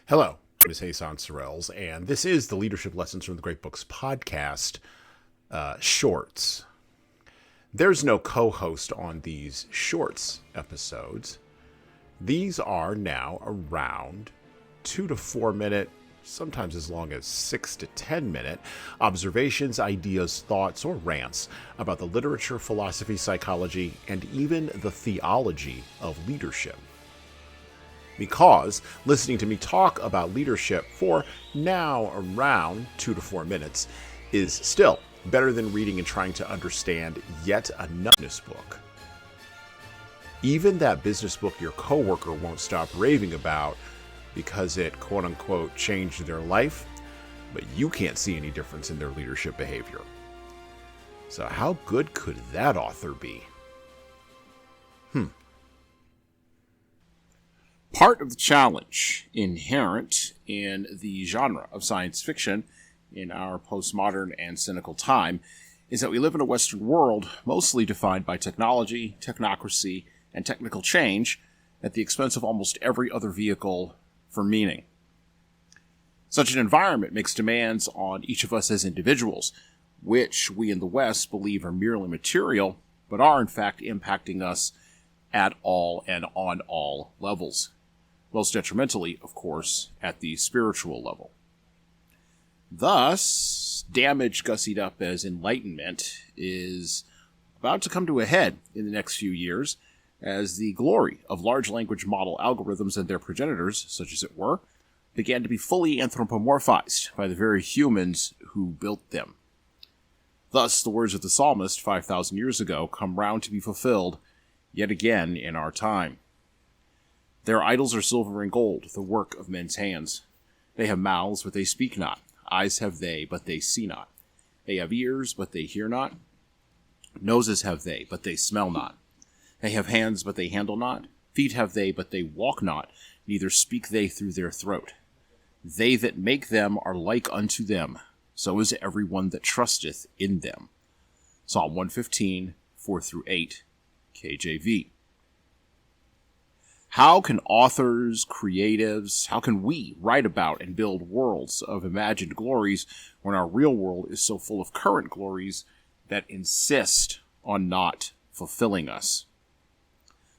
Hello, my name is Hassan Sorrells, and this is the Leadership Lessons from the Great Books podcast shorts. There's no co-host on these shorts episodes. These are now around 2 to 4 minute, sometimes as long as 6 to 10 minute observations, ideas, thoughts, or rants about the literature, philosophy, psychology, and even the theology of leadership. Because listening to me talk about leadership for now around 2 to 4 minutes is still better than reading and trying to understand yet another business book. Even that business book your coworker won't stop raving about because it quote-unquote changed their life, but you can't see any difference in their leadership behavior. So how good could that author be? Part of the challenge inherent in the genre of science fiction in our postmodern and cynical time is that we live in a Western world mostly defined by technology, technocracy, and technical change at the expense of almost every other vehicle for meaning. Such an environment makes demands on each of us as individuals, which we in the West believe are merely material, but are in fact impacting us at all and on all levels. Most detrimentally, of course, at the spiritual level. Thus, damage gussied up as enlightenment is about to come to a head in the next few years as the glory of large language model algorithms and their progenitors, such as it were, began to be fully anthropomorphized by the very humans who built them. Thus, the words of the psalmist 5,000 years ago come round to be fulfilled yet again in our time. Their idols are silver and gold, the work of men's hands. They have mouths, but they speak not. Eyes have they, but they see not. They have ears, but they hear not. Noses have they, but they smell not. They have hands, but they handle not. Feet have they, but they walk not. Neither speak they through their throat. They that make them are like unto them. So is every one that trusteth in them. Psalm 115, 4-8, KJV. How can authors, creatives, how can we write about and build worlds of imagined glories when our real world is so full of current glories that insist on not fulfilling us?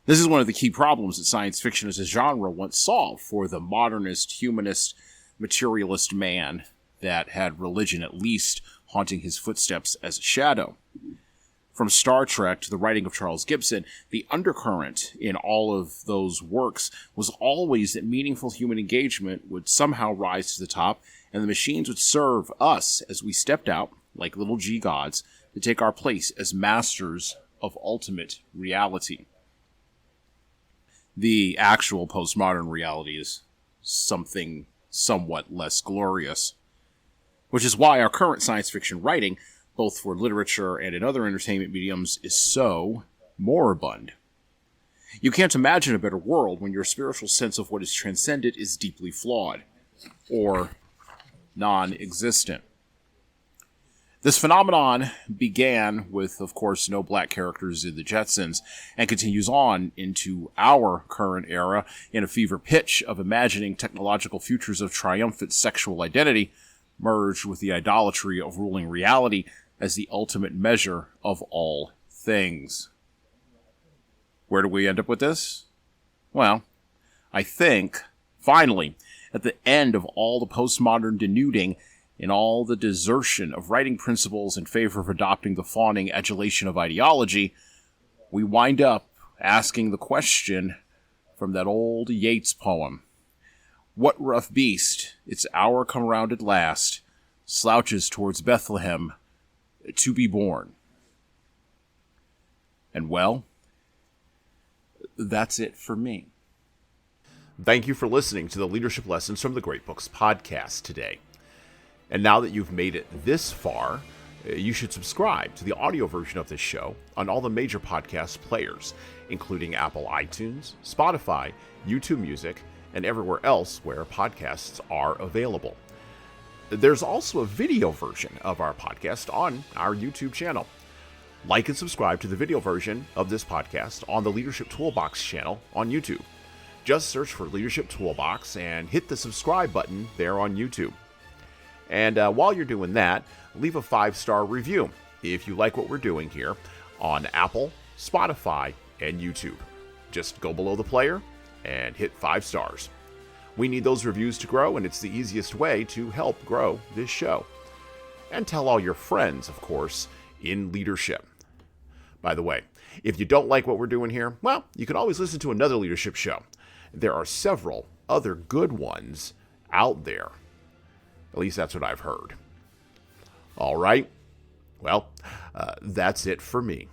This is one of the key problems that science fiction as a genre once solved for the modernist, humanist, materialist man that had religion at least haunting his footsteps as a shadow. From Star Trek to the writing of Charles Gibson, the undercurrent in all of those works was always that meaningful human engagement would somehow rise to the top, and the machines would serve us as we stepped out, like little G gods, to take our place as masters of ultimate reality. The actual postmodern reality is something somewhat less glorious, which is why our current science fiction writing, both for literature and in other entertainment mediums, is so moribund. You can't imagine a better world when your spiritual sense of what is transcendent is deeply flawed, or non-existent. This phenomenon began with, of course, no black characters in the Jetsons, and continues on into our current era in a fever pitch of imagining technological futures of triumphant sexual identity, merged with the idolatry of ruling reality as the ultimate measure of all things. Where do we end up with this? Well, I think, finally, at the end of all the postmodern denuding and all the desertion of writing principles in favor of adopting the fawning adulation of ideology, we wind up asking the question from that old Yeats poem, "What rough beast, its hour come round at last, slouches towards Bethlehem to be born?" And well, that's it for me. Thank you for listening to the Leadership Lessons from the Great Books podcast today. And now that you've made it this far, you should subscribe to the audio version of this show on all the major podcast players, including Apple iTunes, Spotify, YouTube Music, and everywhere else where podcasts are available. There's also a video version of our podcast on our YouTube channel. Like and subscribe to the video version of this podcast on the Leadership Toolbox channel on YouTube. Just search for Leadership Toolbox and hit the subscribe button there on YouTube. And while you're doing that, leave a 5-star review if you like what we're doing here on Apple, Spotify, and YouTube. Just go below the player and hit 5 stars. We need those reviews to grow, and it's the easiest way to help grow this show. And tell all your friends, of course, in leadership. By the way, if you don't like what we're doing here, well, you can always listen to another leadership show. There are several other good ones out there. At least that's what I've heard. All right. Well, that's it for me.